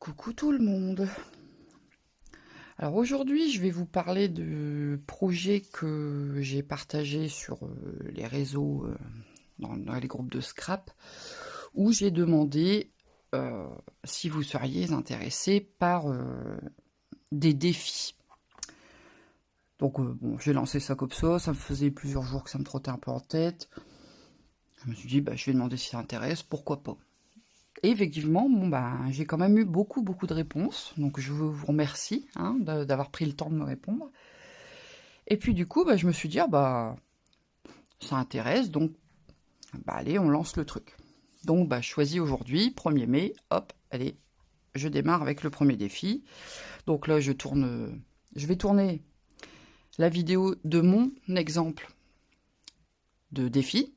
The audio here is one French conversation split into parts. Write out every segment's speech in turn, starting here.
Coucou tout le monde. Alors aujourd'hui, je vais vous parler de projets que j'ai partagés sur les réseaux, dans les groupes de scrap, où j'ai demandé si vous seriez intéressés par des défis. Donc bon, j'ai lancé ça comme ça me faisait plusieurs jours que ça me trottait un peu en tête. Je me suis dit, je vais demander si ça intéresse, pourquoi pas. Et effectivement, j'ai quand même eu beaucoup de réponses, donc je vous remercie d'avoir pris le temps de me répondre. Et puis du coup, je me suis dit, ça intéresse, donc allez, on lance le truc. Donc je choisis aujourd'hui, 1er mai, hop, allez, je démarre avec le premier défi. Donc là, je vais tourner la vidéo de mon exemple de défi,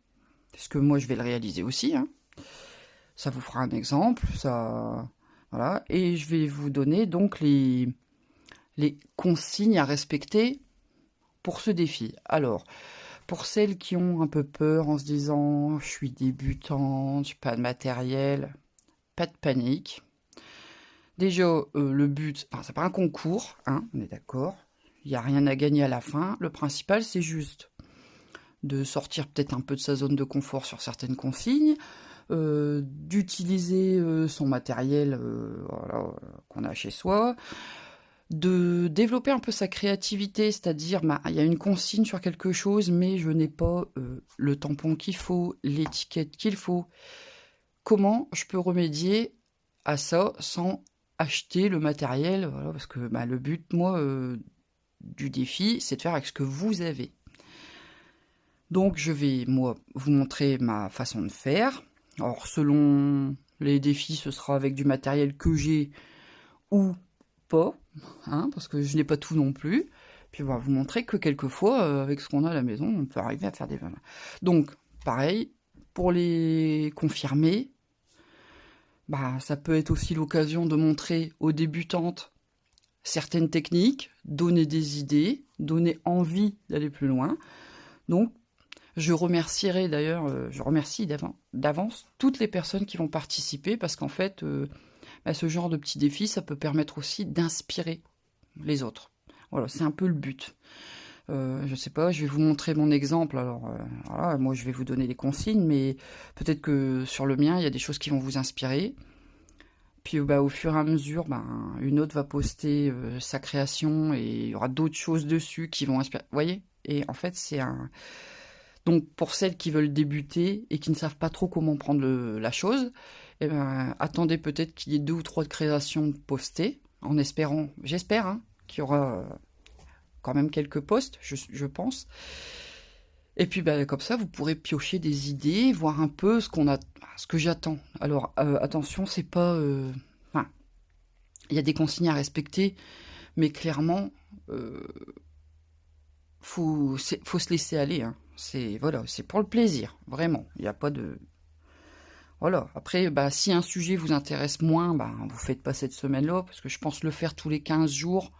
parce que moi je vais le réaliser aussi, Ça vous fera un exemple, voilà, et je vais vous donner donc les consignes à respecter pour ce défi. Alors, pour celles qui ont un peu peur en se disant « je suis débutante, j'ai pas de matériel », pas de panique. Déjà, le but, c'est pas un concours, on est d'accord, il n'y a rien à gagner à la fin. Le principal, c'est juste de sortir peut-être un peu de sa zone de confort sur certaines consignes, d'utiliser son matériel qu'on a chez soi, de développer un peu sa créativité, c'est-à-dire il y a une consigne sur quelque chose, mais je n'ai pas le tampon qu'il faut, l'étiquette qu'il faut. Comment je peux remédier à ça sans acheter le matériel, voilà, parce que le but, moi, du défi, c'est de faire avec ce que vous avez. Donc je vais, moi, vous montrer ma façon de faire. Alors selon les défis, ce sera avec du matériel que j'ai ou pas, parce que je n'ai pas tout non plus. Puis on va vous montrer que quelquefois, avec ce qu'on a à la maison, on peut arriver à faire des vannes. Donc, pareil, pour les confirmer, ça peut être aussi l'occasion de montrer aux débutantes certaines techniques, donner des idées, donner envie d'aller plus loin. Donc, je remercierai d'ailleurs, je remercie d'avance toutes les personnes qui vont participer parce qu'en fait, ce genre de petits défis, ça peut permettre aussi d'inspirer les autres. Voilà, c'est un peu le but. Je sais pas, je vais vous montrer mon exemple. Alors, voilà, moi, je vais vous donner des consignes, mais peut-être que sur le mien, il y a des choses qui vont vous inspirer. Puis, au fur et à mesure, une autre va poster sa création et il y aura d'autres choses dessus qui vont inspirer. Vous voyez ? Et en fait, c'est un... Donc, pour celles qui veulent débuter et qui ne savent pas trop comment prendre la chose, attendez peut-être qu'il y ait 2 ou 3 créations postées, en espérant, j'espère, qu'il y aura quand même quelques posts, je pense. Et puis, comme ça, vous pourrez piocher des idées, voir un peu ce que j'attends. Alors, attention, c'est pas... il y a des consignes à respecter, mais clairement, faut se laisser aller, C'est pour le plaisir, vraiment. Il n'y a pas de... Voilà. Après, si un sujet vous intéresse moins, vous faites pas cette semaine-là, parce que je pense le faire tous les 15 jours,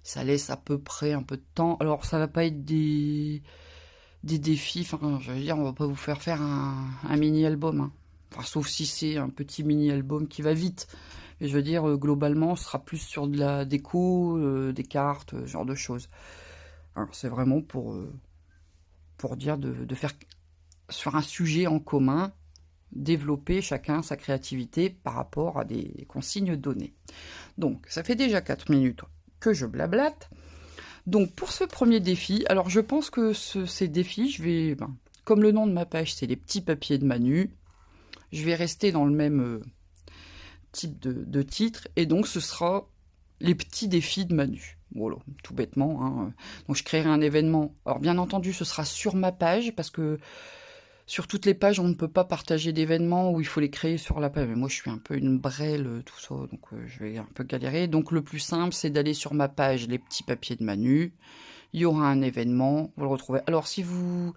ça laisse à peu près un peu de temps. Alors, ça va pas être des défis, je veux dire, on va pas vous faire un mini-album, sauf si c'est un petit mini-album qui va vite. Mais je veux dire, globalement, ce sera plus sur de la déco, des cartes, ce genre de choses. C'est vraiment pour dire de faire sur un sujet en commun, développer chacun sa créativité par rapport à des consignes données. Donc, ça fait déjà 4 minutes que je blablate. Donc, pour ce premier défi, alors je pense que ces défis, je vais... comme le nom de ma page, c'est les petits papiers de Manu, je vais rester dans le même type de titre, et donc ce sera les petits défis de Manu. Voilà, tout bêtement. Donc, je créerai un événement. Alors, bien entendu, ce sera sur ma page, parce que sur toutes les pages, on ne peut pas partager d'événements où il faut les créer sur la page. Mais moi, je suis un peu une brêle, tout ça, donc je vais un peu galérer. Donc, le plus simple, c'est d'aller sur ma page, les petits papiers de Manu. Il y aura un événement, vous le retrouvez. Alors, si vous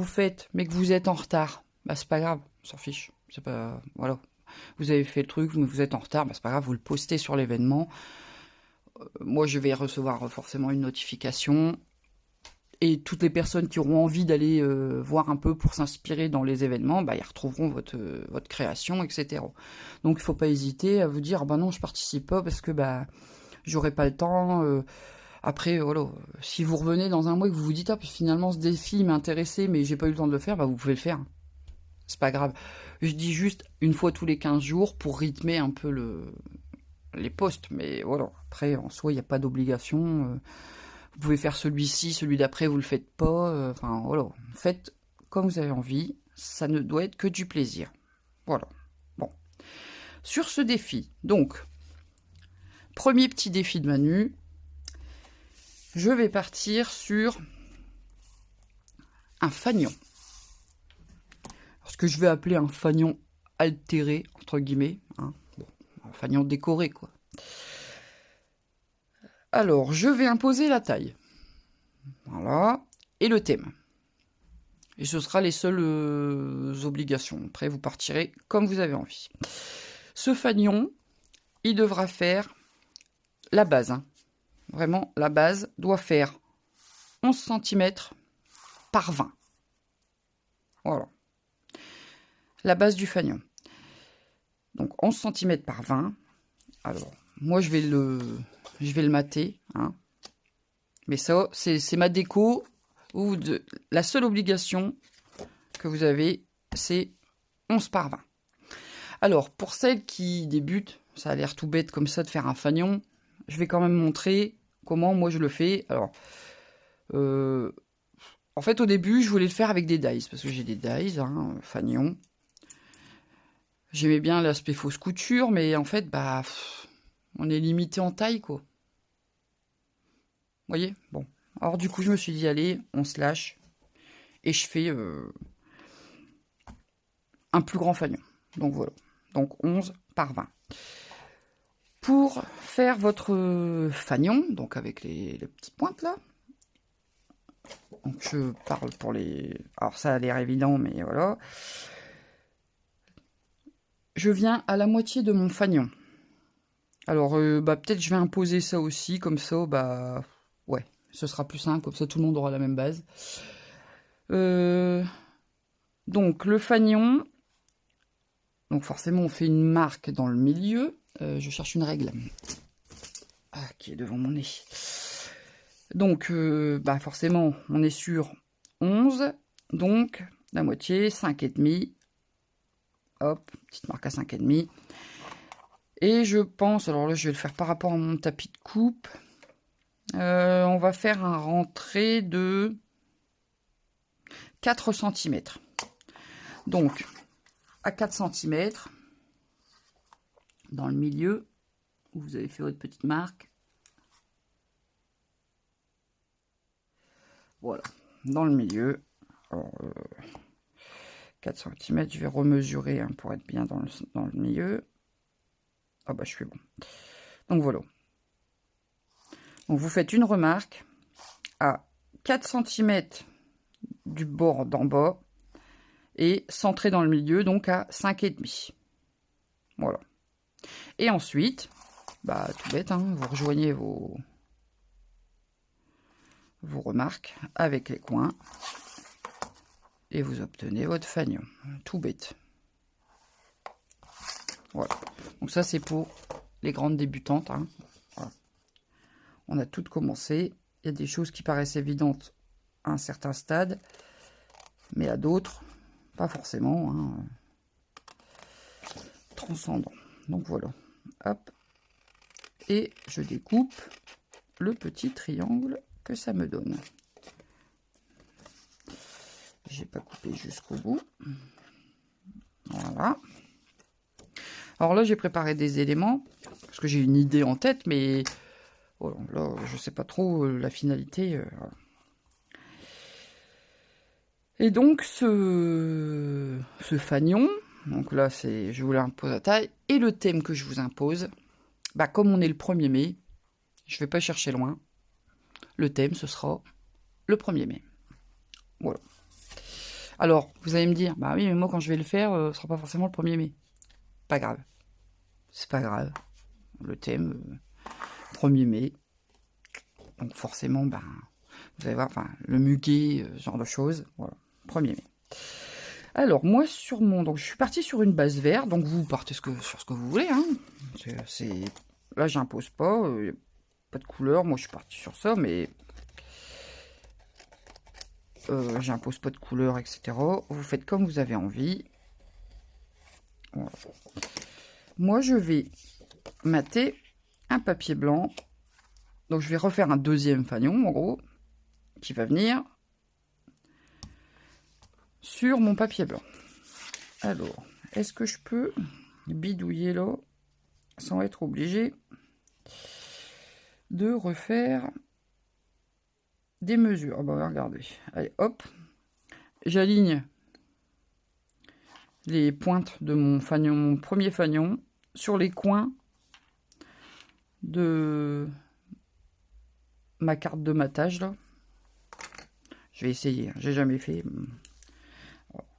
faites, mais que vous êtes en retard, c'est pas grave, on s'en fiche. C'est pas... Voilà. Vous avez fait le truc, mais vous êtes en retard, c'est pas grave, vous le postez sur l'événement. Moi, je vais recevoir forcément une notification. Et toutes les personnes qui auront envie d'aller voir un peu pour s'inspirer dans les événements, bah, ils retrouveront votre création, etc. Donc il ne faut pas hésiter à vous dire, bah non, je participe pas parce que bah j'aurai pas le temps. Après, voilà, si vous revenez dans un mois et que vous vous dites, ah, puis finalement ce défi m'intéressait, mais j'ai pas eu le temps de le faire, bah vous pouvez le faire. C'est pas grave. Je dis juste une fois tous les 15 jours pour rythmer un peu les posts. Mais voilà, après, en soi, il n'y a pas d'obligation. Vous pouvez faire celui-ci, celui d'après, vous le faites pas. Enfin, voilà. Faites comme vous avez envie. Ça ne doit être que du plaisir. Voilà. Bon. Sur ce défi, donc, premier petit défi de Manu, je vais partir sur un fanion. Ce que je vais appeler un fanion altéré, entre guillemets. Hein. Bon, un fanion décoré, quoi. Alors, je vais imposer la taille. Voilà. Et le thème. Et ce sera les seules obligations. Après, vous partirez comme vous avez envie. Ce fanion, il devra faire la base. Hein. Vraiment, la base doit faire 11 cm par 20. Voilà. La base du fanion. Donc 11 cm par 20. Alors, moi je vais le mater. Hein. Mais ça, c'est ma déco. La seule obligation que vous avez, c'est 11 par 20. Alors, pour celles qui débutent, ça a l'air tout bête comme ça de faire un fanion. Je vais quand même montrer comment moi je le fais. Alors, en fait, au début, je voulais le faire avec des dies, parce que j'ai des dies, hein, fanion. J'aimais bien l'aspect fausse couture, mais en fait, bah, on est limité en taille, quoi. Vous voyez? Bon. Alors, du coup, je me suis dit, allez, on se lâche. Et je fais un plus grand fanion. Donc, voilà. Donc, 11 par 20. Pour faire votre fanion, donc avec les petites pointes, là. Donc, je parle pour les... Alors, ça a l'air évident, mais voilà. Je viens à la moitié de mon fanion. Alors, bah, peut-être je vais imposer ça aussi, comme ça, bah, ouais, ce sera plus simple, comme ça tout le monde aura la même base. Donc, le fanion, donc forcément, on fait une marque dans le milieu. Je cherche une règle qui est devant mon nez. Donc, bah, forcément, on est sur 11, donc la moitié, 5,5. Hop, petite marque à 5,5. Et je pense, alors là je vais le faire par rapport à mon tapis de coupe, on va faire un rentré de 4 cm. Donc, à 4 cm, dans le milieu, où vous avez fait votre petite marque. Voilà, dans le milieu. Alors, 4 cm, je vais remesurer hein, pour être bien dans le milieu. Ah bah je suis bon. Donc voilà. Donc vous faites une remarque à 4 cm du bord d'en bas et centré dans le milieu, donc à 5,5. Voilà. Et ensuite, bah tout bête, hein, vous rejoignez vos remarques avec les coins et vous obtenez votre fanion. Tout bête. Voilà. Donc ça c'est pour les grandes débutantes. Hein. Voilà. On a toutes commencé. Il y a des choses qui paraissent évidentes à un certain stade, mais à d'autres, pas forcément. Hein. Transcendant. Donc voilà. Hop. Et je découpe le petit triangle que ça me donne. J'ai pas coupé jusqu'au bout. Voilà. Alors là, j'ai préparé des éléments, parce que j'ai une idée en tête, mais voilà, là, je sais pas trop la finalité. Voilà. Et donc, ce fanion, donc là, je vous l'impose à taille, et le thème que je vous impose, bah, comme on est le 1er mai, je vais pas chercher loin, le thème, ce sera le 1er mai. Voilà. Alors, vous allez me dire, bah oui, mais moi, quand je vais le faire, ce sera pas forcément le 1er mai. Pas grave. C'est pas grave. Le thème, 1er mai. Donc forcément, ben, Vous allez voir, enfin, le muguet, ce genre de choses. Voilà, 1er mai. Alors, moi, donc je suis partie sur une base verte, donc vous partez sur ce que vous voulez. Hein. Là, j'impose pas, pas de couleur. Moi, je suis partie sur ça, mais j'impose pas de couleur, etc. Vous faites comme vous avez envie. Voilà. Moi, je vais mater un papier blanc. Donc, je vais refaire un deuxième fanion, en gros, qui va venir sur mon papier blanc. Alors, est-ce que je peux bidouiller là sans être obligé de refaire des mesures? Oh bah regardez, allez hop, j'aligne les pointes de mon fanion, mon premier fanion, sur les coins de ma carte de matage là. Je vais essayer, j'ai jamais fait.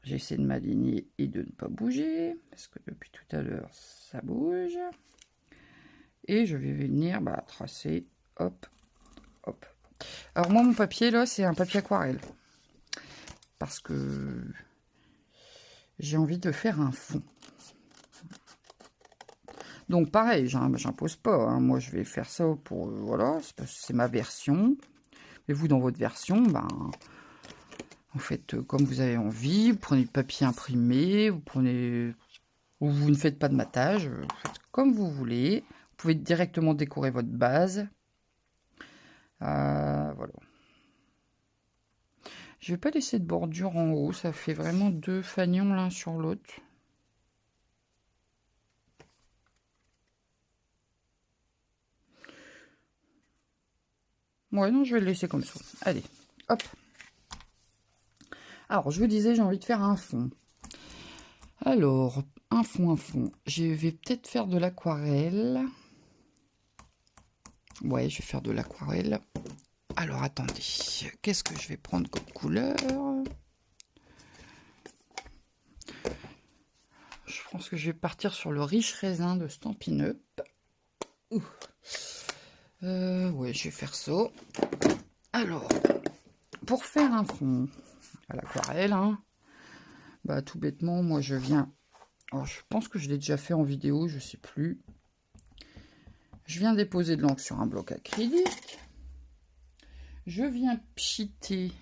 J'essaie de m'aligner et de ne pas bouger, parce que depuis tout à l'heure, ça bouge. Et je vais venir tracer, hop, hop. Alors moi, mon papier, là, c'est un papier aquarelle. Parce que j'ai envie de faire un fond. Donc pareil, j'impose pas. Hein. Moi, je vais faire ça pour... voilà, c'est ma version. Et vous, dans votre version, vous faites comme vous avez envie, vous prenez le papier imprimé, vous ne faites pas de matage, vous faites comme vous voulez. Vous pouvez directement décorer votre base. Voilà. Je vais pas laisser de bordure en haut, ça fait vraiment 2 fanions l'un sur l'autre. Ouais, non, je vais le laisser comme ça. Allez, hop. Alors, je vous disais, j'ai envie de faire un fond. Alors, un fond. Je vais peut-être faire de l'aquarelle. Ouais, je vais faire de l'aquarelle. Alors, attendez. Qu'est-ce que je vais prendre comme couleur? Je pense que je vais partir sur le riche raisin de Stampin' Up. Ouais, je vais faire ça. Alors, pour faire un fond à l'aquarelle, hein, tout bêtement, moi je viens... Alors, je pense que je l'ai déjà fait en vidéo, je sais plus. Je viens déposer de l'encre sur un bloc acrylique. Je viens pchiter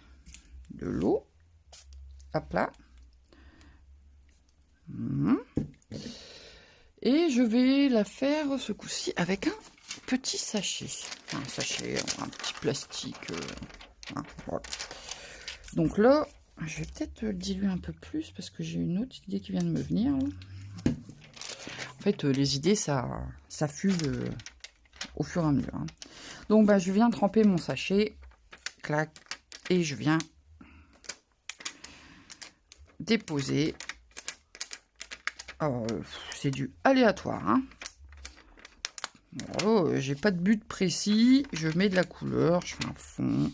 de l'eau. Hop là. Et je vais la faire ce coup-ci avec un petit sachet. Un sachet, un petit plastique. Voilà. Donc là, je vais peut-être le diluer un peu plus parce que j'ai une autre idée qui vient de me venir. Là. En fait, les idées, ça fuse au fur et à mesure. Hein. Donc, je viens tremper mon sachet. Clac. Et je viens déposer. Alors, c'est du aléatoire. Hein. Voilà, j'ai pas de but précis. Je mets de la couleur. Je fais un fond.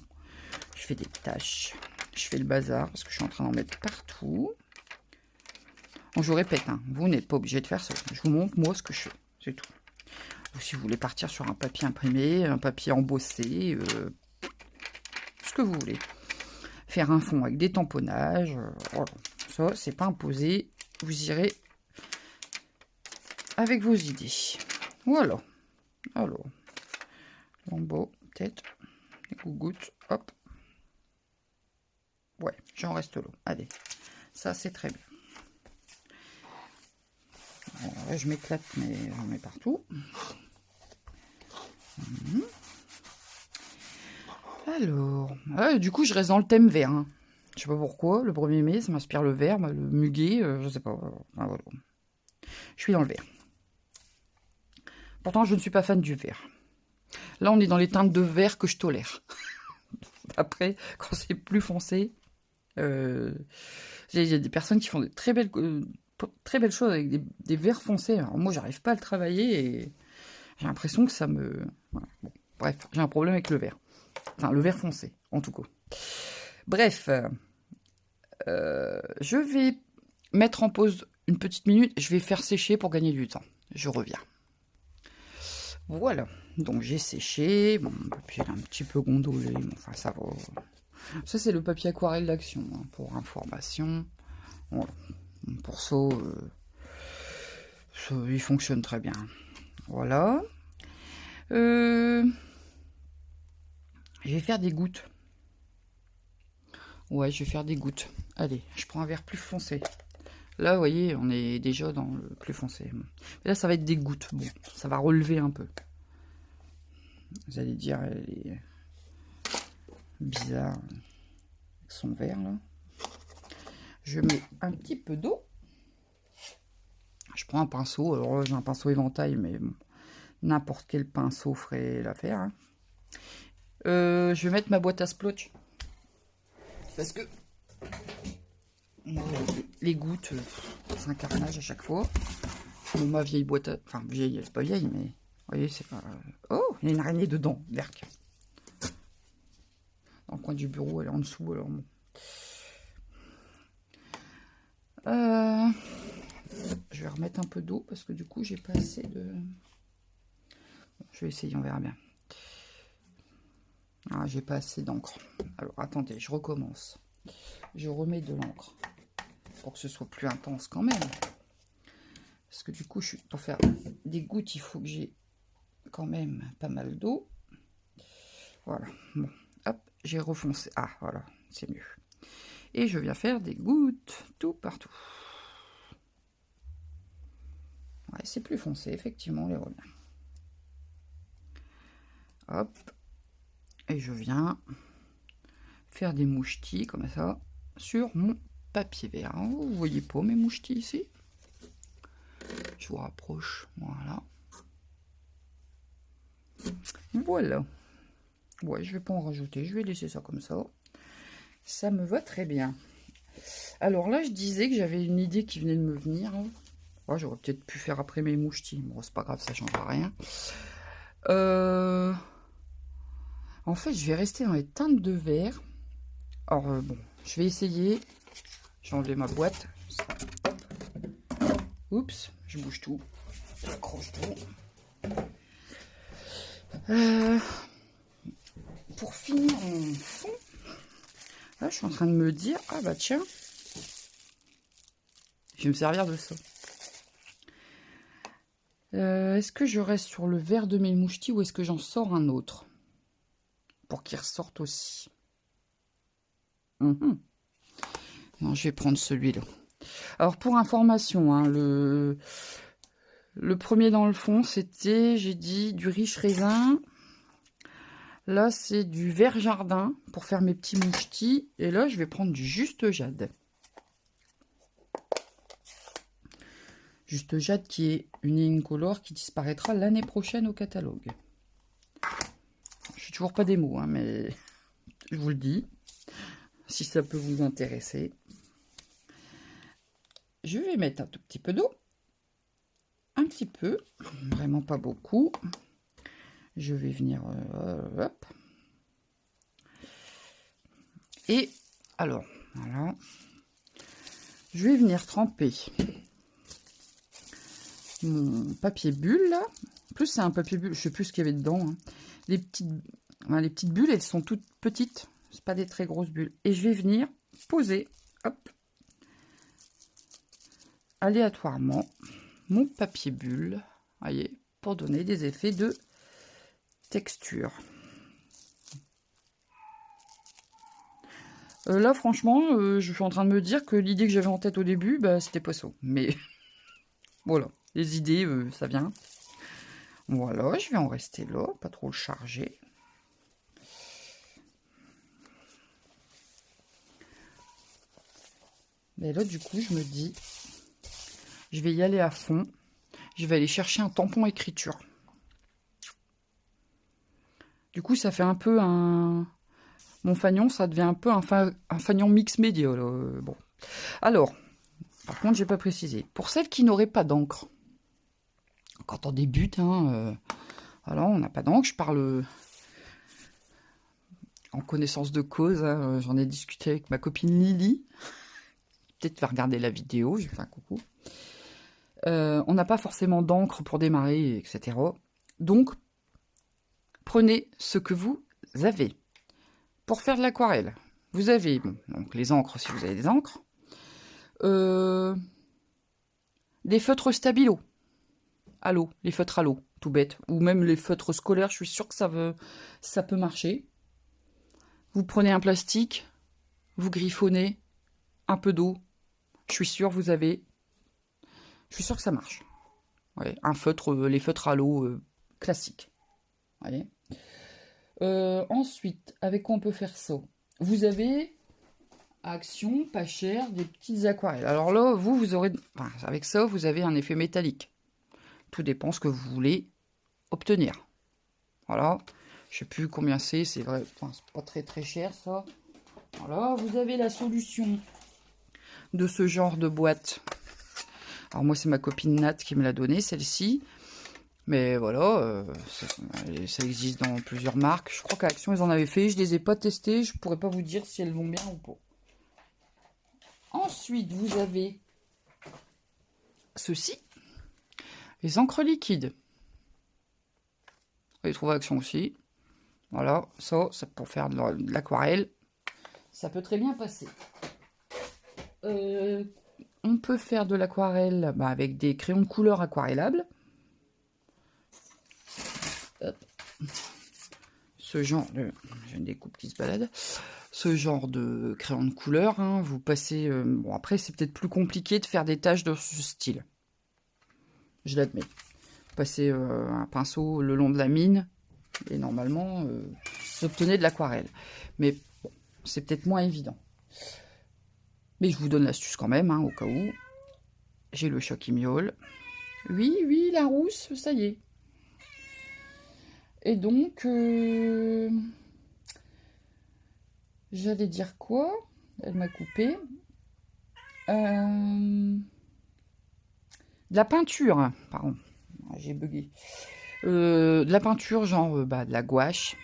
Je fais des taches. Je fais le bazar parce que je suis en train d'en mettre partout. Donc, je vous répète, hein, vous n'êtes pas obligé de faire ça. Je vous montre, moi, ce que je fais. C'est tout. Ou si vous voulez partir sur un papier imprimé, un papier embossé, ce que vous voulez. Faire un fond avec des tamponnages. Voilà. Ça, c'est pas imposé. Vous irez avec vos idées. Voilà. Alors, lambeau, peut-être. Des gouttes. Hop. Ouais, j'en reste là. Allez. Ça, c'est très bien. Alors là, je m'éclate, mais j'en mets partout. Alors, du coup, je reste dans le thème vert. Hein. Je sais pas pourquoi. Le 1er mai, ça m'inspire le vert, le muguet, je sais pas. Voilà. Je suis dans le vert. Pourtant, je ne suis pas fan du vert. Là, on est dans les teintes de vert que je tolère. Après, quand c'est plus foncé, il y a des personnes qui font de très belles choses avec des verts foncés. Alors moi, j'arrive pas à le travailler et j'ai l'impression que ça me... Voilà. Bon, bref, j'ai un problème avec le vert. Enfin, le vert foncé, en tout cas. Bref, je vais mettre en pause une petite minute. Je vais faire sécher pour gagner du temps. Je reviens. Voilà, donc j'ai séché, bon, le papier il est un petit peu gondolé, mais enfin ça va. Ça c'est le papier aquarelle d'Action, hein, pour information. Voilà. Pour ça, il fonctionne très bien. Voilà. Je vais faire des gouttes. Ouais, je vais faire des gouttes. Allez, je prends un verre plus foncé. Là, vous voyez, on est déjà dans le plus foncé. Et là, ça va être des gouttes. Bon, ça va relever un peu. Vous allez dire, elle est bizarre avec son verre, là. Je mets un petit peu d'eau. Je prends un pinceau. Alors là, j'ai un pinceau éventail, mais bon, n'importe quel pinceau ferait l'affaire. Hein. Je vais mettre ma boîte à splotch. Parce que les gouttes, c'est un carnage à chaque fois. Bon, ma vieille boîte à... Enfin, vieille, pas vieille, mais... Vous voyez, c'est pas... Oh, il y a une araignée dedans, berk. Dans le coin du bureau, elle est en dessous, alors bon. Je vais remettre un peu d'eau, parce que du coup, j'ai pas assez de... Bon, je vais essayer, on verra bien. Ah, j'ai pas assez d'encre. Alors, attendez, je recommence. Je remets de l'encre. Pour que ce soit plus intense quand même. Parce que du coup, pour faire des gouttes, il faut que j'ai quand même pas mal d'eau. Voilà. Bon, hop, j'ai refoncé. Ah, voilà, c'est mieux. Et je viens faire des gouttes tout partout. Ouais, c'est plus foncé, effectivement, les revient. Hop. Et je viens faire des mouchetis comme ça sur mon papier vert. Vous voyez pas mes mouchetis ici? Je vous rapproche, voilà. Voilà. Ouais, je vais pas en rajouter, je vais laisser ça comme ça. Ça me va très bien. Alors là, je disais que j'avais une idée qui venait de me venir. Oh, j'aurais peut-être pu faire après mes mouchetis. Bon, c'est pas grave, ça changera rien. En fait, je vais rester dans les teintes de verre. Alors, bon, je vais essayer. Je vais enlever ma boîte. Oups, je bouge tout. J'accroche tout. Pour finir mon fond, là, je suis en train de me dire, ah bah tiens, je vais me servir de ça. Est-ce que je reste sur le vert de mes mouchetis ou est-ce que j'en sors un autre pour qu'il ressorte aussi? Non, je vais prendre celui-là. Alors pour information, hein, le premier dans le fond, c'était, j'ai dit, du riche raisin. Là, c'est du vert jardin pour faire mes petits mouchetis. Et là, je vais prendre du juste jade. Juste jade qui est une incolore qui disparaîtra l'année prochaine au catalogue. Je suis toujours pas des mots, hein, mais je vous le dis. Si ça peut vous intéresser. Je vais mettre un tout petit peu d'eau. Un petit peu. Vraiment pas beaucoup. Je vais venir... hop. Et alors, voilà. Je vais venir tremper mon papier bulle là. En plus, c'est un papier bulle, je sais plus ce qu'il y avait dedans. Hein. Les petites bulles, elles sont toutes petites. C'est pas des très grosses bulles. Et je vais venir poser, hop, aléatoirement mon papier bulle, voyez, pour donner des effets de texture. Là, franchement, je suis en train de me dire que l'idée que j'avais en tête au début, bah, c'était pas ça. Mais voilà, les idées, ça vient. Voilà, je vais en rester là, pas trop le charger. Mais là, du coup, je me dis, je vais y aller à fond. Je vais aller chercher un tampon écriture. Du coup, ça fait un peu un... Mon fanion, ça devient un peu un fanion mix média. Bon. Alors, par contre, j'ai pas précisé. Pour celles qui n'auraient pas d'encre, quand on débute, hein, alors on n'a pas d'encre. Je parle en connaissance de cause. Hein, j'en ai discuté avec ma copine Lily. Peut-être va regarder la vidéo. J'ai fait un coucou. On n'a pas forcément d'encre pour démarrer, etc. Donc, prenez ce que vous avez. Pour faire de l'aquarelle, vous avez donc les encres si vous avez des encres, des feutres stabilo à l'eau, les feutres à l'eau, tout bête, ou même les feutres scolaires, je suis sûre que ça peut marcher. Vous prenez un plastique, vous griffonnez un peu d'eau, je suis sûre que ça marche. Ouais, un feutre, les feutres à l'eau classiques. Allez. Ensuite, avec quoi on peut faire ça? Vous avez à Action, pas cher, des petites aquarelles. Alors là, vous aurez, enfin, avec ça, vous avez un effet métallique. Tout dépend ce que vous voulez obtenir. Voilà. Je sais plus combien c'est vrai, enfin, c'est pas très très cher ça. Voilà, vous avez la solution de ce genre de boîte. Alors moi, c'est ma copine Nat qui me l'a donnée, celle-ci. Mais voilà, ça existe dans plusieurs marques. Je crois qu'à Action, ils en avaient fait. Je les ai pas testées. Je pourrais pas vous dire si elles vont bien ou pas. Ensuite, vous avez ceci. Les encres liquides. On les trouve à Action aussi. Voilà, ça pour faire de l'aquarelle. Ça peut très bien passer. On peut faire de l'aquarelle avec des crayons de couleur aquarellables. Hop. Ce genre de... J'ai une découpe qui se balade. Ce genre de crayon de couleur, hein, vous passez... bon, après, c'est peut-être plus compliqué de faire des taches de ce style. Je l'admets. Vous passez un pinceau le long de la mine, et normalement, vous obtenez de l'aquarelle. Mais bon, c'est peut-être moins évident. Mais je vous donne l'astuce quand même, hein, au cas où. J'ai le chat qui miaule. Oui, la rousse, ça y est. Et donc, j'allais dire quoi? Elle m'a coupé. De la peinture, pardon, j'ai bugué. De la peinture, genre de la gouache,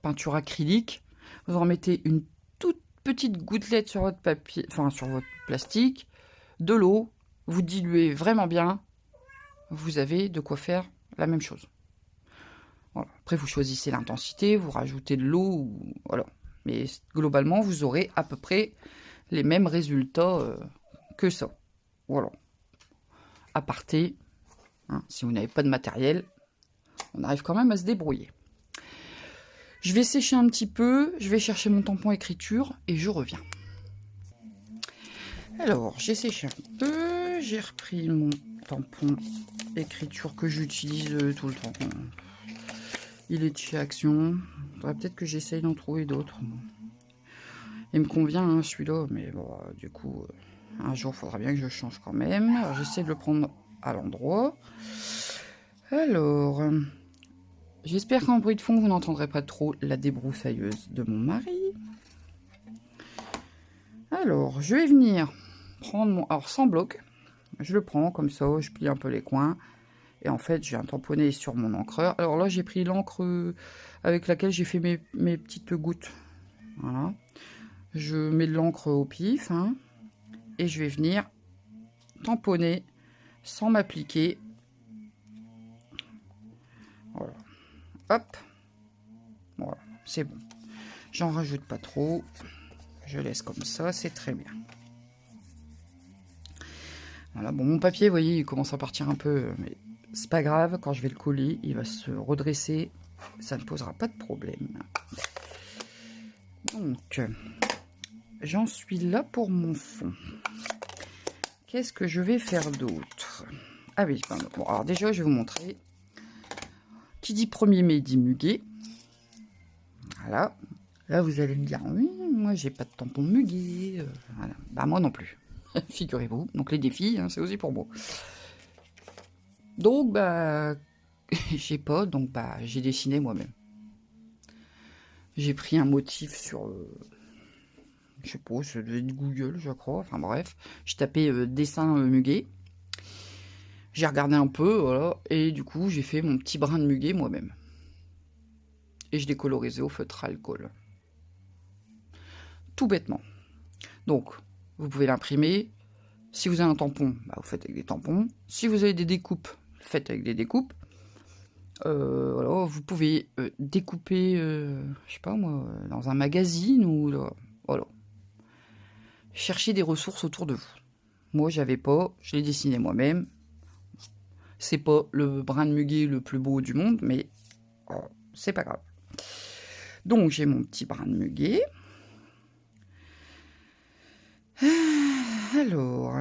peinture acrylique. Vous en mettez une toute petite gouttelette sur votre papier, enfin sur votre plastique, de l'eau, vous diluez vraiment bien, vous avez de quoi faire la même chose. Voilà. Après, vous choisissez l'intensité, vous rajoutez de l'eau, voilà. Mais globalement, vous aurez à peu près les mêmes résultats que ça. Voilà. Aparté, hein, si vous n'avez pas de matériel, on arrive quand même à se débrouiller. Je vais sécher un petit peu, je vais chercher mon tampon écriture et je reviens. Alors, j'ai séché un peu, j'ai repris mon tampon écriture que j'utilise tout le temps. Il est de chez Action. Il faudrait peut-être que j'essaye d'en trouver d'autres. Il me convient, hein, celui-là, mais bon, du coup, un jour, il faudra bien que je change quand même. Alors, j'essaie de le prendre à l'endroit. Alors, j'espère qu'en bruit de fond, vous n'entendrez pas trop la débroussailleuse de mon mari. Alors, je vais venir prendre mon... Alors, sans bloc, je le prends comme ça, je plie un peu les coins. Et en fait, je viens tamponner sur mon encreur. Alors là, j'ai pris l'encre avec laquelle j'ai fait mes petites gouttes. Voilà. Je mets de l'encre au pif, hein, et je vais venir tamponner sans m'appliquer. Voilà. Hop. Voilà, c'est bon. J'en rajoute pas trop. Je laisse comme ça, c'est très bien. Voilà, bon, mon papier, vous voyez, il commence à partir un peu, mais c'est pas grave. Quand je vais le coller, il va se redresser. Ça ne posera pas de problème. Donc, j'en suis là pour mon fond. Qu'est-ce que je vais faire d'autre? Ah oui, bon, alors déjà, je vais vous montrer. Qui dit 1er mai dit muguet. Voilà. Là, vous allez me dire, oui, moi, j'ai pas de tampon muguet. Voilà. Bah, moi non plus. Figurez-vous. Donc, les défis, hein, c'est aussi pour moi. Donc, bah, j'ai pas, donc, bah, j'ai dessiné moi-même. J'ai pris un motif sur... je sais pas, ça devait être Google, je crois. Enfin, bref. J'ai tapé dessin muguet. J'ai regardé un peu, voilà. Et du coup, j'ai fait mon petit brin de muguet moi-même. Et je l'ai colorisé au feutre alcool. Tout bêtement. Donc, vous pouvez l'imprimer. Si vous avez un tampon, bah, vous faites avec des tampons. Si vous avez des découpes, faites avec des découpes. Voilà, vous pouvez découper, je sais pas moi, dans un magazine ou voilà. Chercher des ressources autour de vous. Moi, j'avais pas, je l'ai dessiné moi-même. C'est pas le brin de muguet le plus beau du monde, mais c'est pas grave. Donc, j'ai mon petit brin de muguet. Alors,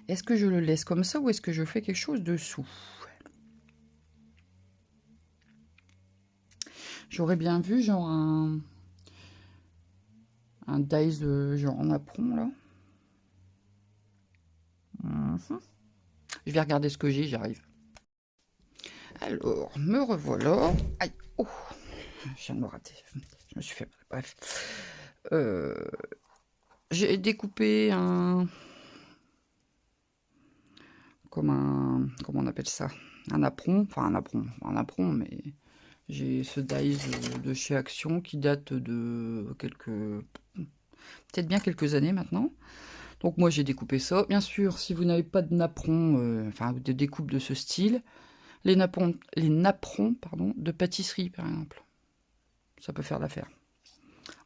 est-ce que je le laisse comme ça ou est-ce que je fais quelque chose dessous? J'aurais bien vu genre un dice genre en apron là. Je vais regarder ce que j'ai, j'arrive. Alors, me revoilà. Aïe, oh, je viens de me rater. Je me suis fait mal. Bref. J'ai découpé un... comment on appelle ça? Un apron. Enfin, un apron, mais... J'ai ce dice de chez Action qui date de peut-être bien quelques années maintenant. Donc moi j'ai découpé ça. Bien sûr, si vous n'avez pas de napperon, enfin de découpe de ce style, les napperons pardon, de pâtisserie par exemple, ça peut faire l'affaire.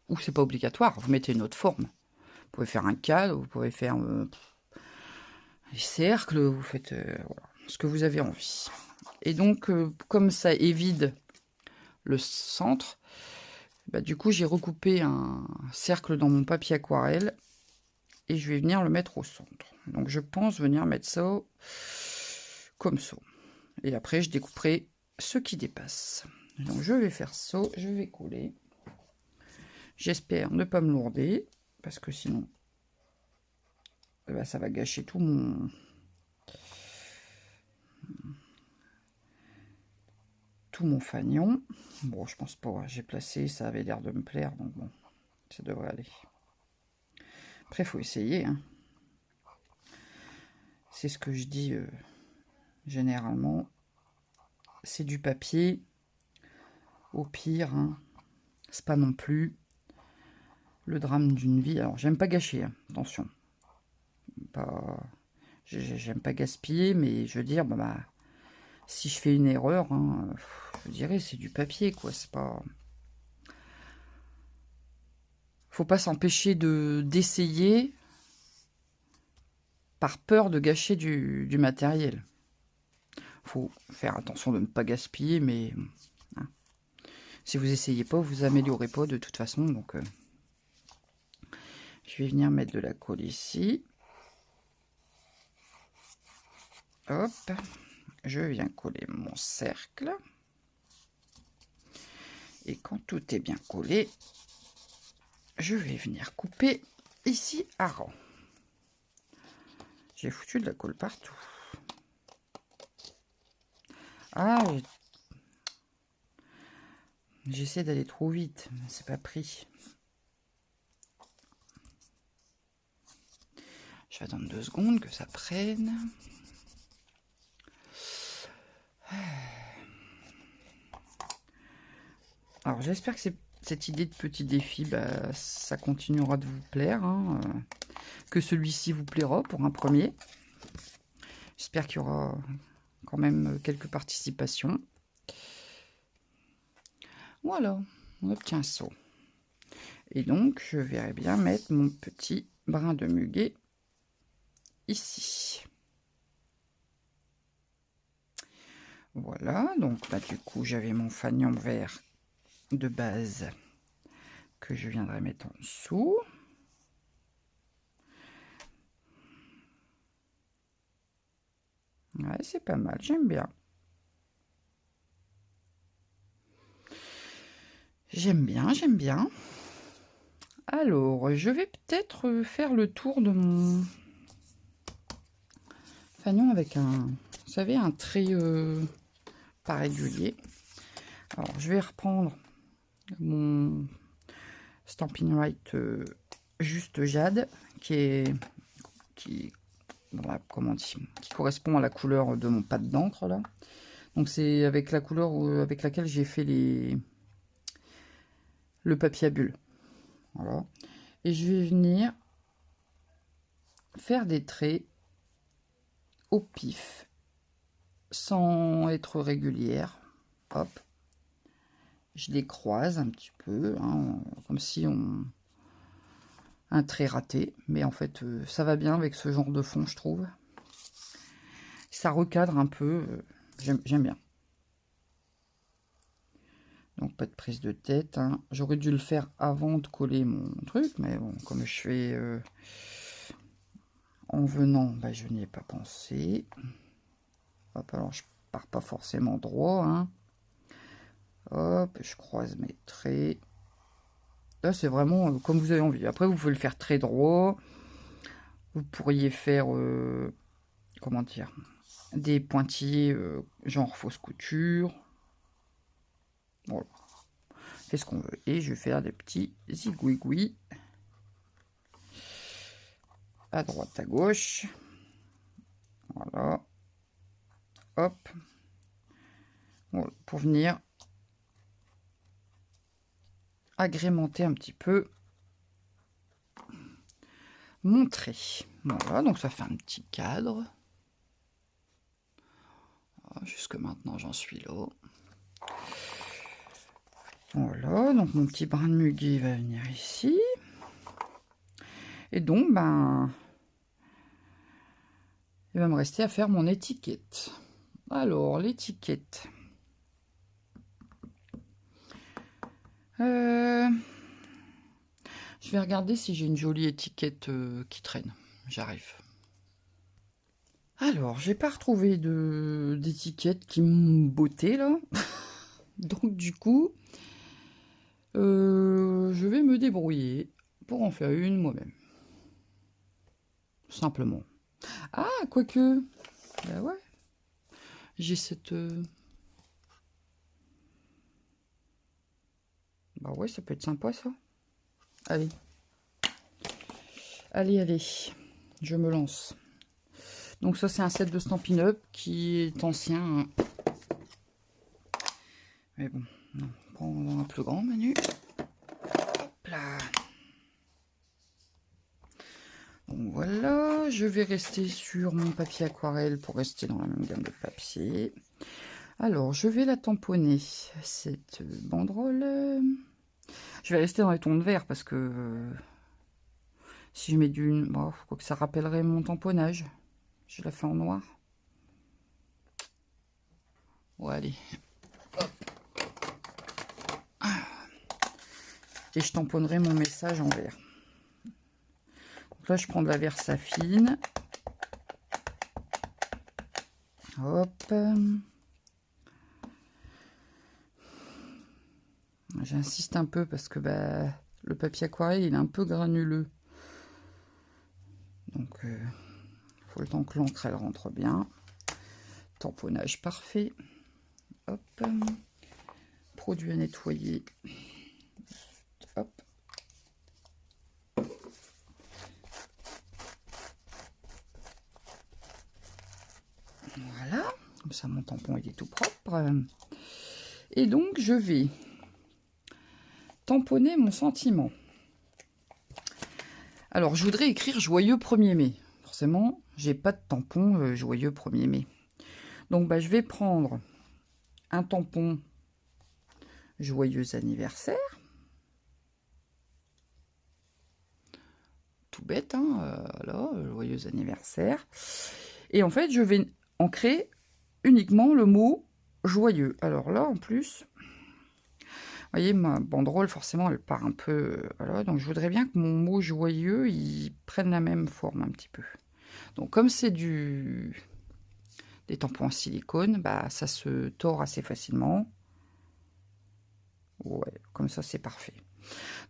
Ou c'est pas obligatoire, vous mettez une autre forme. Vous pouvez faire un cadre, vous pouvez faire des cercles, vous faites voilà, ce que vous avez envie. Et donc comme ça évite le centre, bah, du coup j'ai recoupé un cercle dans mon papier aquarelle et je vais venir le mettre au centre. Donc je pense venir mettre ça comme ça. Et après je découperai ce qui dépasse. Donc je vais faire ça, je vais coller. J'espère ne pas me lourder, parce que sinon bah, ça va gâcher tout mon fanion. Bon, je pense pas, j'ai placé, ça avait l'air de me plaire, donc bon, ça devrait aller. Après, il faut essayer. Hein. C'est ce que je dis généralement. C'est du papier. Au pire, hein, c'est pas non plus le drame d'une vie. Alors, j'aime pas gâcher, hein, attention. J'aime pas gaspiller, mais je veux dire, bah, si je fais une erreur, hein, je dirais c'est du papier, quoi. C'est pas... Faut pas s'empêcher d'essayer par peur de gâcher du matériel. Faut faire attention de ne pas gaspiller, mais hein, si vous essayez pas, vous améliorez pas de toute façon. Donc, je vais venir mettre de la colle ici. Hop, je viens coller mon cercle. Et quand tout est bien collé, je vais venir couper ici à rang. J'ai foutu de la colle partout. Ah, j'essaie d'aller trop vite, mais c'est pas pris. Je vais attendre 2 secondes que ça prenne. Alors j'espère que cette idée de petit défi, bah, ça continuera de vous plaire. Hein, que celui-ci vous plaira pour un premier. J'espère qu'il y aura quand même quelques participations. Voilà, on obtient ça. Et donc, je verrai bien mettre mon petit brin de muguet ici. Voilà, donc là, du coup, j'avais mon fanion vert de base que je viendrai mettre en dessous. Ouais, c'est pas mal, j'aime bien. J'aime bien, j'aime bien. Alors, je vais peut-être faire le tour de mon fanion avec un, vous savez, un trait pas régulier. Alors, je vais reprendre mon Stampin' Right juste jade, qui voilà, comment on dit, qui correspond à la couleur de mon pad d'encre là. Donc c'est avec la couleur avec laquelle j'ai fait le papier à bulle. Voilà. Et je vais venir faire des traits au pif sans être régulière. Hop. Je les croise un petit peu, hein, comme si on... un trait raté. Mais en fait, ça va bien avec ce genre de fond, je trouve. Ça recadre un peu. J'aime bien. Donc pas de prise de tête, hein. J'aurais dû le faire avant de coller mon truc, mais bon, comme je fais en venant, bah, je n'y ai pas pensé. Hop, alors je pars pas forcément droit, hein. Hop, je croise mes traits. Là, c'est vraiment comme vous avez envie. Après, vous pouvez le faire très droit. Vous pourriez faire, comment dire, des pointillés genre fausse couture. Voilà. C'est ce qu'on veut. Et je vais faire des petits zigouigouis à droite, à gauche. Voilà. Hop. Voilà. Pour venir agrémenter un petit peu mon trait. Voilà, donc ça fait un petit cadre. Jusque maintenant, j'en suis là. Voilà, donc mon petit brin de muguet va venir ici. Et donc, ben, il va me rester à faire mon étiquette. Alors, l'étiquette. Je vais regarder si j'ai une jolie étiquette qui traîne. J'arrive. Alors, j'ai pas retrouvé d'étiquette qui me bottait là. Donc, du coup, je vais me débrouiller pour en faire une moi-même. Simplement. Ah, quoique. Bah ouais. J'ai cette... Bah ouais, ça peut être sympa ça. Allez. Allez, allez. Je me lance. Donc ça, c'est un set de Stampin' Up qui est ancien. Hein. Mais bon, non. Prends un plus grand, Manu. Hop là. Donc voilà, je vais rester sur mon papier aquarelle pour rester dans la même gamme de papier. Alors, je vais la tamponner, cette banderole. Je vais rester dans les tons de vert parce que si je mets du... Bon, faut que ça rappellerait mon tamponnage. Je la fais en noir. Bon, allez. Hop. Et je tamponnerai mon message en vert. Donc là, je prends de la Versafine. Hop. J'insiste un peu parce que bah, le papier aquarelle, il est un peu granuleux. Donc, il faut le temps que l'encre, elle rentre bien. Tamponnage parfait. Hop. Produit à nettoyer. Hop. Voilà. Comme ça, mon tampon, il est tout propre. Et donc, je vais tamponner mon sentiment. Alors, je voudrais écrire joyeux 1er mai. Forcément, j'ai pas de tampon joyeux 1er mai. Donc, bah, je vais prendre un tampon joyeux anniversaire. Tout bête, hein, voilà, joyeux anniversaire. Et en fait, je vais ancrer uniquement le mot joyeux. Alors là, en plus, vous voyez, ma banderole, forcément, elle part un peu... voilà, donc je voudrais bien que mon mot joyeux, il prenne la même forme un petit peu. Donc comme c'est des tampons en silicone, bah, ça se tord assez facilement. Ouais, comme ça, c'est parfait.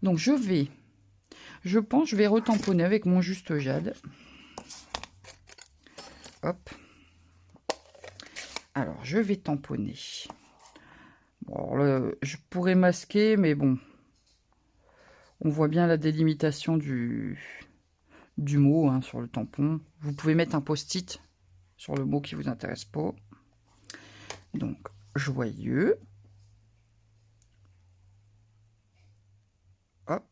Donc je pense, je vais retamponner avec mon juste jade. Hop. Alors, je vais tamponner. Bon, alors là, je pourrais masquer, mais bon. On voit bien la délimitation du mot hein, sur le tampon. Vous pouvez mettre un post-it sur le mot qui vous intéresse pas. Donc, joyeux. Hop.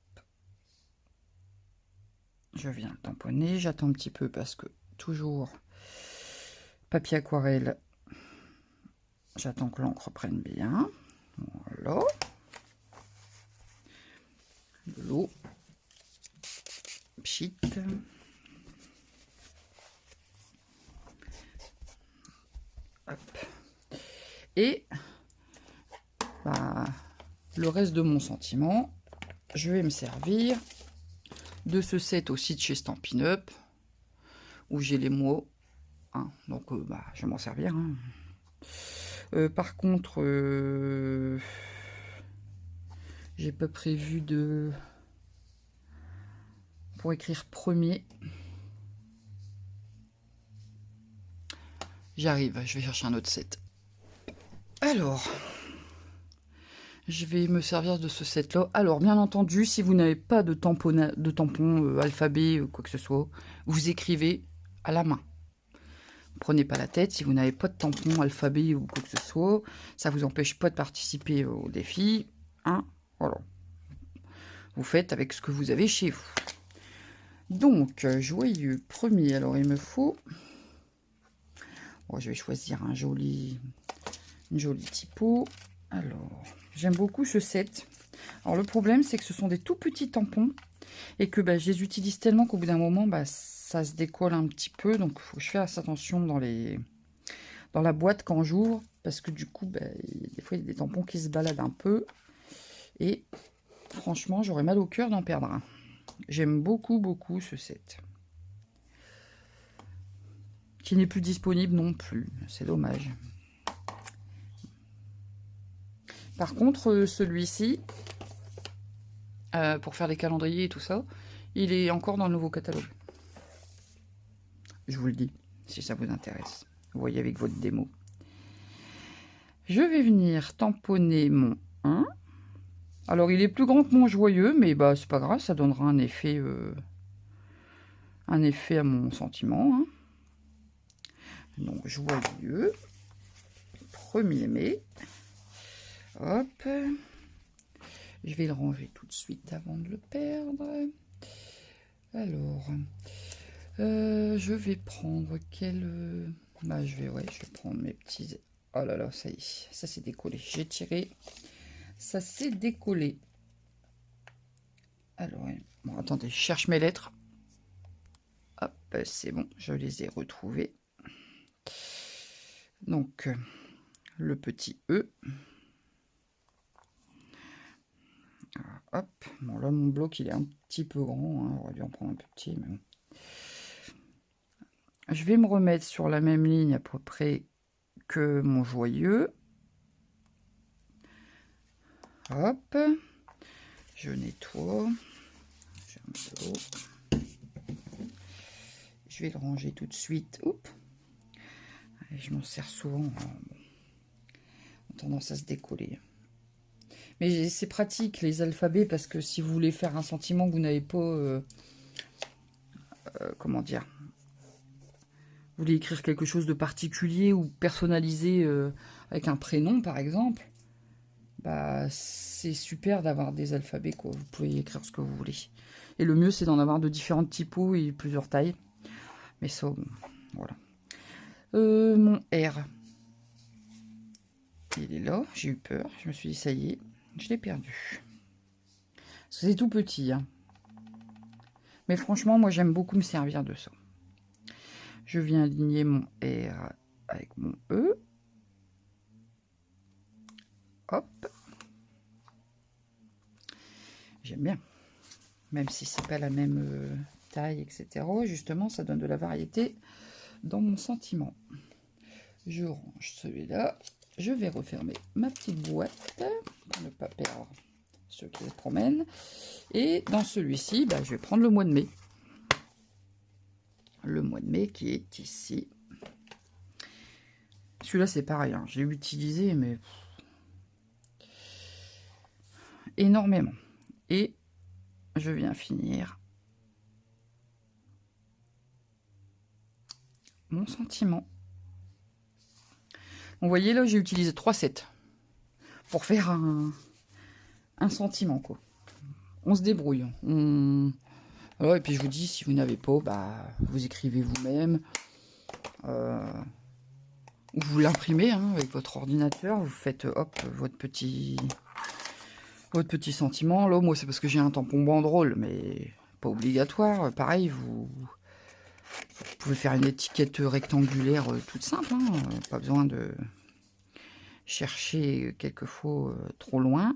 Je viens tamponner. J'attends un petit peu parce que toujours papier aquarelle. J'attends que l'encre prenne bien. Voilà. De l'eau. Pchit. Hop. Et bah, le reste de mon sentiment, je vais me servir de ce set aussi de chez Stampin' Up, où j'ai les mots. Hein, donc bah, je vais m'en servir. Hein. Par contre, j'ai pas prévu de... Pour écrire premier. J'arrive, je vais chercher un autre set. Alors, je vais me servir de ce set-là. Alors, bien entendu, si vous n'avez pas de tampon alphabet ou quoi que ce soit, vous écrivez à la main. Prenez pas la tête, si vous n'avez pas de tampon alphabet ou quoi que ce soit, ça vous empêche pas de participer au défi. Hein, voilà. Vous faites avec ce que vous avez chez vous. Donc, joyeux premier. Alors, il me faut... Bon, je vais choisir une jolie typo. Alors, j'aime beaucoup ce set. Alors, le problème, c'est que ce sont des tout petits tampons et que bah, je les utilise tellement qu'au bout d'un moment, bah, ça se décolle un petit peu. Donc, il faut que je fasse attention dans la boîte quand j'ouvre parce que du coup, bah, des fois, il y a des tampons qui se baladent un peu. Et franchement, j'aurais mal au cœur d'en perdre un. J'aime beaucoup, beaucoup ce set. Qui n'est plus disponible non plus. C'est dommage. Par contre, celui-ci, pour faire les calendriers et tout ça, il est encore dans le nouveau catalogue. Je vous le dis, si ça vous intéresse. Vous voyez avec votre démo. Je vais venir tamponner mon 1. Alors, il est plus grand que mon joyeux, mais bah, c'est pas grave, ça donnera un effet à mon sentiment. Hein. Donc, joyeux. 1er mai. Hop. Je vais le ranger tout de suite avant de le perdre. Alors, je vais prendre quel... Bah, je vais prendre mes petits... Oh là là, ça y est, ça s'est décollé. J'ai tiré, ça s'est décollé. Alors, bon, attendez, je cherche mes lettres. Hop, c'est bon, je les ai retrouvées. Donc, le petit E. Hop, bon là mon bloc il est un petit peu grand, hein. J'aurais dû en prendre un peu petit, mais bon. Je vais me remettre sur la même ligne à peu près que mon joyeux. Hop, je nettoie. Je vais le ranger tout de suite. Oups. Je m'en sers souvent. On a tendance à se décoller. Mais c'est pratique les alphabets parce que si vous voulez faire un sentiment que vous n'avez pas, comment dire, vous voulez écrire quelque chose de particulier ou personnalisé avec un prénom par exemple, bah c'est super d'avoir des alphabets quoi. Vous pouvez écrire ce que vous voulez. Et le mieux c'est d'en avoir de différentes typos et plusieurs tailles. Mais ça, bon, voilà. Mon R, il est là. J'ai eu peur. Je me suis dit ça y est. Je l'ai perdu. C'est tout petit. Hein. Mais franchement, moi, j'aime beaucoup me servir de ça. Je viens aligner mon R avec mon E. Hop. J'aime bien. Même si c'est pas la même taille, etc. Justement, ça donne de la variété dans mon sentiment. Je range celui-là. Je vais refermer ma petite boîte pour ne pas perdre ceux qui se promènent. Et dans celui-ci, bah, je vais prendre le mois de mai. Le mois de mai qui est ici. Celui-là, c'est pareil. Hein. Je l'ai utilisé, mais énormément. Et je viens finir mon sentiment. Vous voyez, là, j'ai utilisé 3 sets pour faire un sentiment, quoi. On se débrouille. Alors, et puis, je vous dis, si vous n'avez pas, bah, vous écrivez vous-même. ou vous l'imprimez hein, avec votre ordinateur, vous faites hop votre petit sentiment. Là, moi, c'est parce que j'ai un tampon banderole, mais pas obligatoire. Pareil, vous pouvez faire une étiquette rectangulaire toute simple, hein, pas besoin de chercher quelquefois trop loin.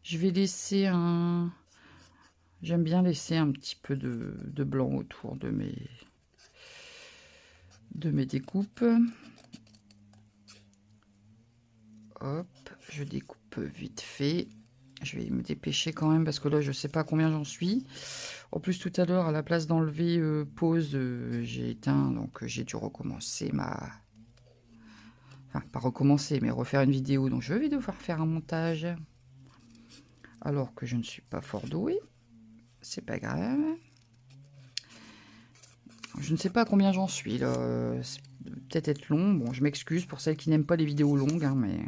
Je vais laisser un... J'aime bien laisser un petit peu de blanc autour de mes découpes. Hop, je découpe vite fait. Je vais me dépêcher quand même parce que là, je sais pas combien j'en suis. En plus, tout à l'heure, à la place d'enlever pause, j'ai éteint, donc j'ai dû recommencer ma... Enfin, pas recommencer, mais refaire une vidéo. Donc, je vais devoir faire un montage. Alors que je ne suis pas fort douée. C'est pas grave. Je ne sais pas combien j'en suis, là. Peut-être être long. Bon, je m'excuse pour celles qui n'aiment pas les vidéos longues, hein, mais...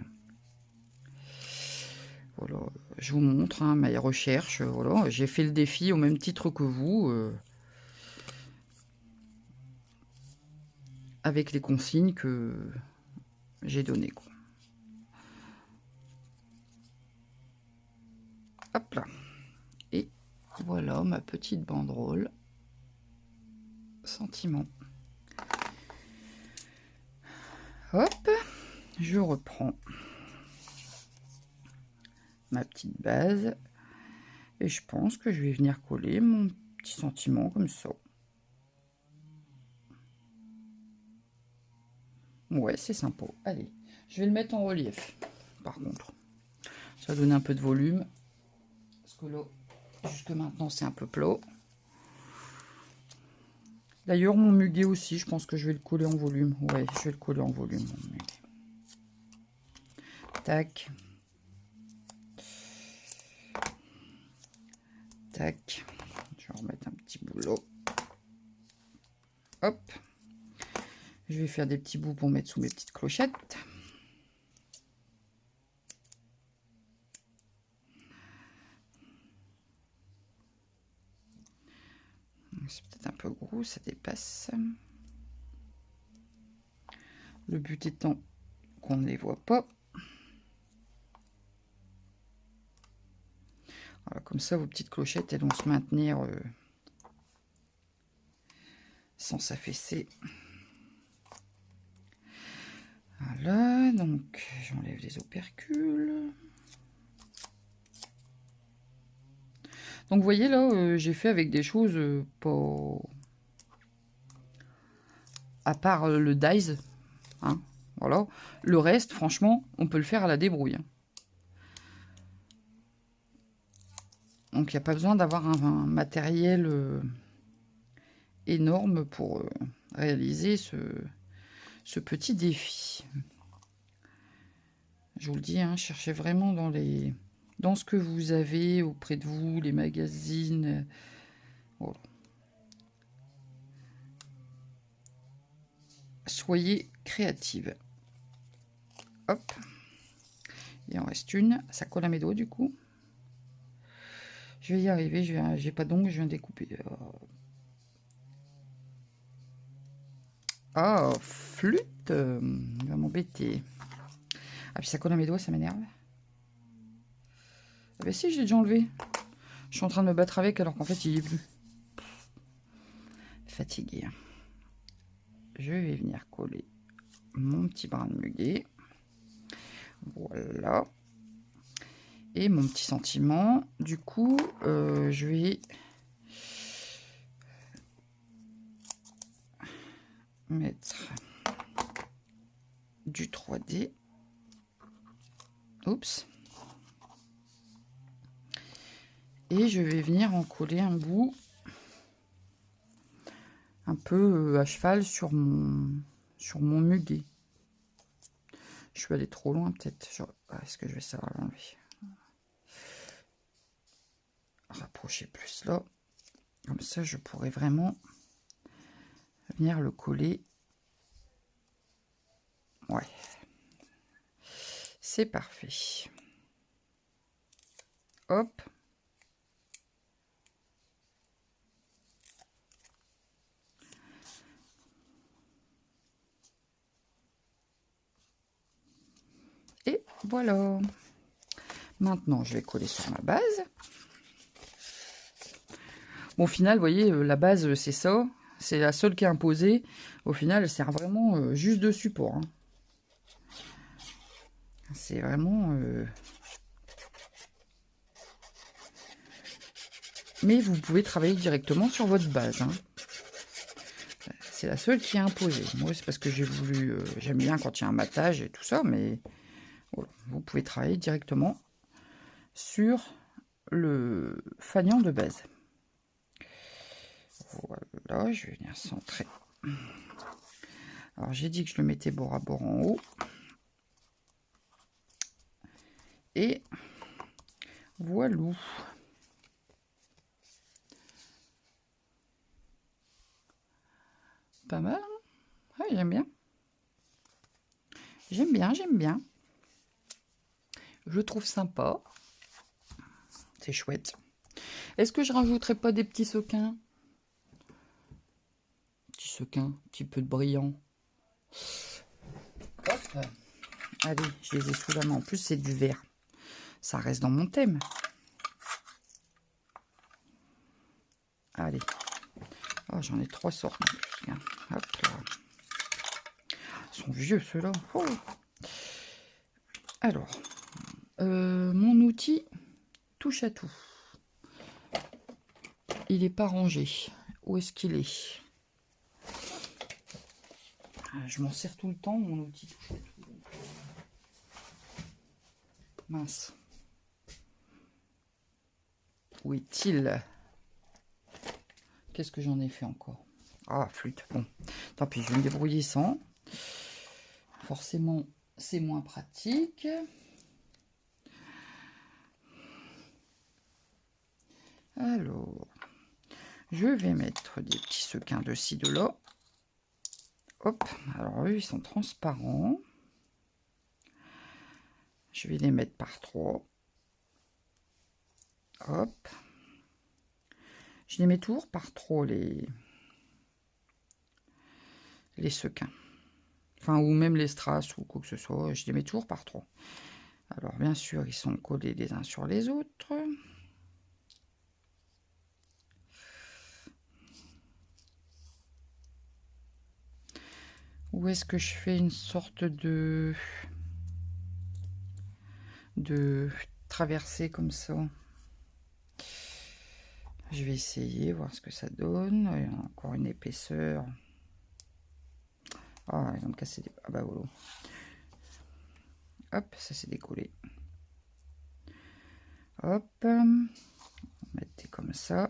Voilà, je vous montre hein, mes recherches. Voilà, j'ai fait le défi au même titre que vous, avec les consignes que j'ai données. Quoi. Hop là. Et voilà ma petite banderole. Sentiment. Hop, je reprends ma petite base. Et je pense que je vais venir coller mon petit sentiment comme ça. Ouais, c'est sympa. Allez, je vais le mettre en relief. Par contre, ça va donner un peu de volume. Parce que là, jusque maintenant, c'est un peu plat. D'ailleurs, mon muguet aussi, je pense que je vais le coller en volume. Ouais, je vais le coller en volume. Mon muguet. Tac. Tac. Je vais remettre un petit boulot. Hop. Je vais faire des petits bouts pour mettre sous mes petites clochettes. C'est peut-être un peu gros, ça dépasse. Le but étant qu'on ne les voit pas. Voilà, comme ça, vos petites clochettes, elles vont se maintenir sans s'affaisser. Voilà, donc j'enlève les opercules. Donc vous voyez là, j'ai fait avec des choses pas... À part le dies, hein, voilà. Le reste, franchement, on peut le faire à la débrouille. Donc il n'y a pas besoin d'avoir un matériel énorme pour réaliser ce petit défi. Je vous le dis, hein, cherchez vraiment dans ce que vous avez auprès de vous, les magazines. Voilà. Soyez créative. Hop. Il en reste une. Ça colle à mes doigts du coup. Je vais y arriver. J'ai pas d'ongles, je viens découper. Oh, flûte. Il va m'embêter. Ah, puis ça colle à mes doigts, ça m'énerve. Ah, bah si, je l'ai déjà enlevé. Je suis en train de me battre avec alors qu'en fait, il est plus. Fatigué. Je vais venir coller mon petit brin de muguet. Voilà. Et mon petit sentiment. Du coup, je vais mettre du 3D. Oups. Et je vais venir en coller un bout un peu à cheval sur mon muguet. Je suis allé trop loin peut-être. Est-ce que je vais savoir l'enlever? Rapprocher plus là. Comme ça, je pourrais vraiment venir le coller. Ouais. C'est parfait. Hop. Voilà. Maintenant, je vais coller sur ma base. Bon, au final, vous voyez, la base, c'est ça. C'est la seule qui est imposée. Au final, elle sert vraiment juste de support. Hein. C'est vraiment... Mais vous pouvez travailler directement sur votre base. Hein. C'est la seule qui est imposée. Moi, c'est parce que j'ai voulu... J'aime bien quand il y a un matage et tout ça, mais voilà, vous pouvez travailler directement sur le fanion de base. Voilà, je vais venir centrer. Alors, j'ai dit que je le mettais bord à bord en haut. Et voilà. Pas mal, hein? Ouais, j'aime bien. J'aime bien, j'aime bien. Je trouve sympa. C'est chouette. Est-ce que je rajouterai pas des petits sequins? Petits sequins, un petit peu de brillant. Hop. Allez, je les ai sous la main. En plus, c'est du vert. Ça reste dans mon thème. Allez. Oh, j'en ai 3 sortes en plus. Hop là. Ils sont vieux ceux-là. Oh. Alors, mon outil touche à tout. Il n'est pas rangé. Où est-ce qu'il est? Je m'en sers tout le temps, mon outil touche à tout. Mince. Où est-il? Qu'est-ce que j'en ai fait encore? Ah, flûte. Bon, tant pis, je vais me débrouiller sans. Forcément, c'est moins pratique. Alors, je vais mettre des petits sequins de ci, de là. Hop, alors eux, ils sont transparents. Je vais les mettre par 3. Hop. Je les mets toujours par 3, les sequins. Enfin, ou même les strass, ou quoi que ce soit. Je les mets toujours par 3. Alors, bien sûr, ils sont collés les uns sur les autres. Où est-ce que je fais une sorte de traversée comme ça? Je vais essayer, voir ce que ça donne. Il y a encore une épaisseur. Ah, ils vont me casser des... Ah bah voilà. Hop, ça s'est décollé. Hop. On va mettre comme ça.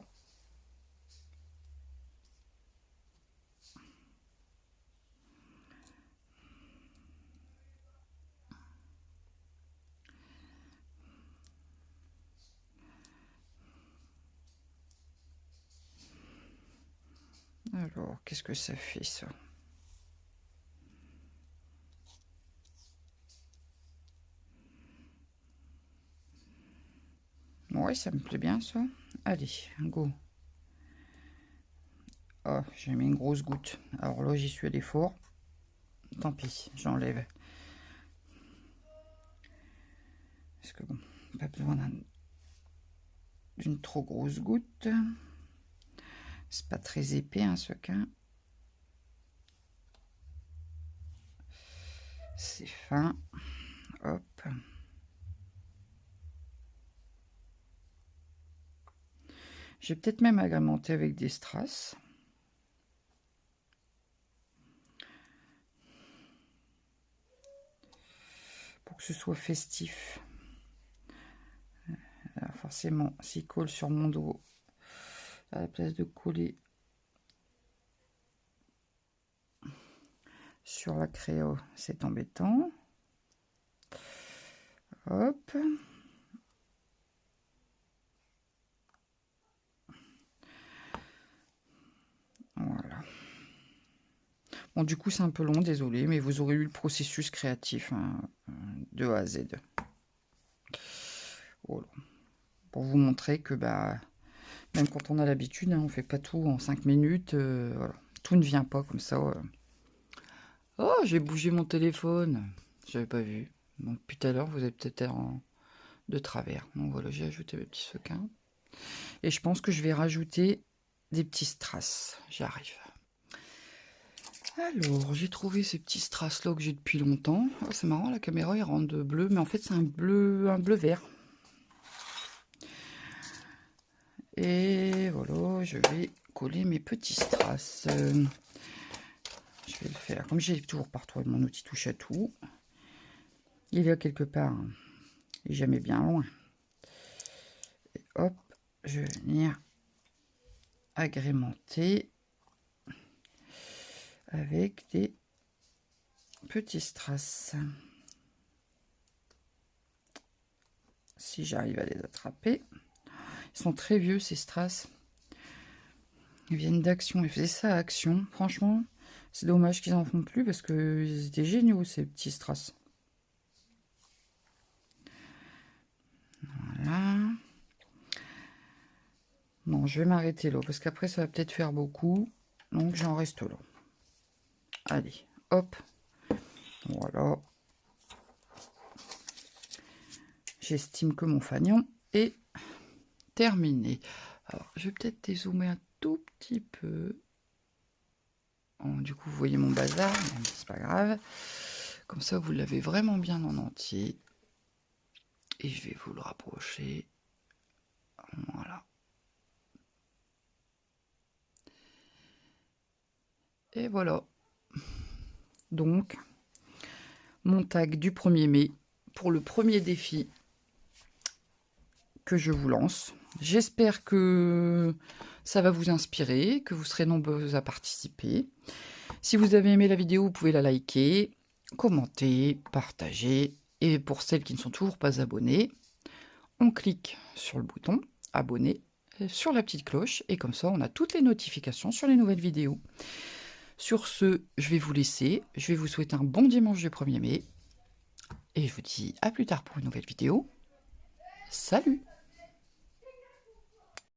Alors, qu'est-ce que ça fait, ça? Ouais, ça me plaît bien, ça. Allez, go. Oh, j'ai mis une grosse goutte. Alors là, j'y suis allé fort. Tant pis, j'enlève. Parce que bon, pas besoin d'une trop grosse goutte. C'est pas très épais, un sequin. C'est fin. Hop. J'ai peut-être même agrémenté avec des strass. Pour que ce soit festif. Alors forcément, s'il colle sur mon dos, à la place de coller sur la créa, c'est embêtant. Hop. Voilà. Bon, du coup, c'est un peu long, désolé, mais vous aurez eu le processus créatif hein, de A à Z. Voilà. Pour vous montrer que bah, même quand on a l'habitude, hein, on fait pas tout en 5 minutes. Voilà. Tout ne vient pas comme ça. Oh, j'ai bougé mon téléphone. J'avais pas vu. Donc depuis tout à l'heure, vous avez peut-être de travers. Donc voilà, j'ai ajouté mes petits sequins. Et je pense que je vais rajouter des petits strass. J'y arrive. Alors, j'ai trouvé ces petits strass là que j'ai depuis longtemps. Oh, c'est marrant, la caméra il rend de bleu, mais en fait c'est un bleu vert. Et voilà, je vais coller mes petits strass. Je vais le faire comme j'ai toujours partout mon outil touche à tout. Il est à quelque part, et jamais bien loin. Et hop, je vais venir agrémenter avec des petits strass. Si j'arrive à les attraper. Ils sont très vieux ces strass. Ils viennent d'Action. Ils faisaient ça à Action. Franchement, c'est dommage qu'ils en font plus parce qu'ils étaient géniaux ces petits strass. Voilà. Non, je vais m'arrêter là parce qu'après ça va peut-être faire beaucoup. Donc j'en reste là. Allez, hop. Voilà. J'estime que mon fanion est terminé. Alors, je vais peut-être dézoomer un tout petit peu. Bon, du coup, vous voyez mon bazar, mais c'est pas grave. Comme ça, vous l'avez vraiment bien en entier. Et je vais vous le rapprocher. Voilà. Et voilà. Donc, mon tag du 1er mai pour le premier défi que je vous lance. J'espère que ça va vous inspirer, que vous serez nombreux à participer. Si vous avez aimé la vidéo, vous pouvez la liker, commenter, partager. Et pour celles qui ne sont toujours pas abonnées, on clique sur le bouton abonner, sur la petite cloche, et comme ça on a toutes les notifications sur les nouvelles vidéos. Sur ce, je vais vous laisser, je vais vous souhaiter un bon dimanche du 1er mai, et je vous dis à plus tard pour une nouvelle vidéo. Salut!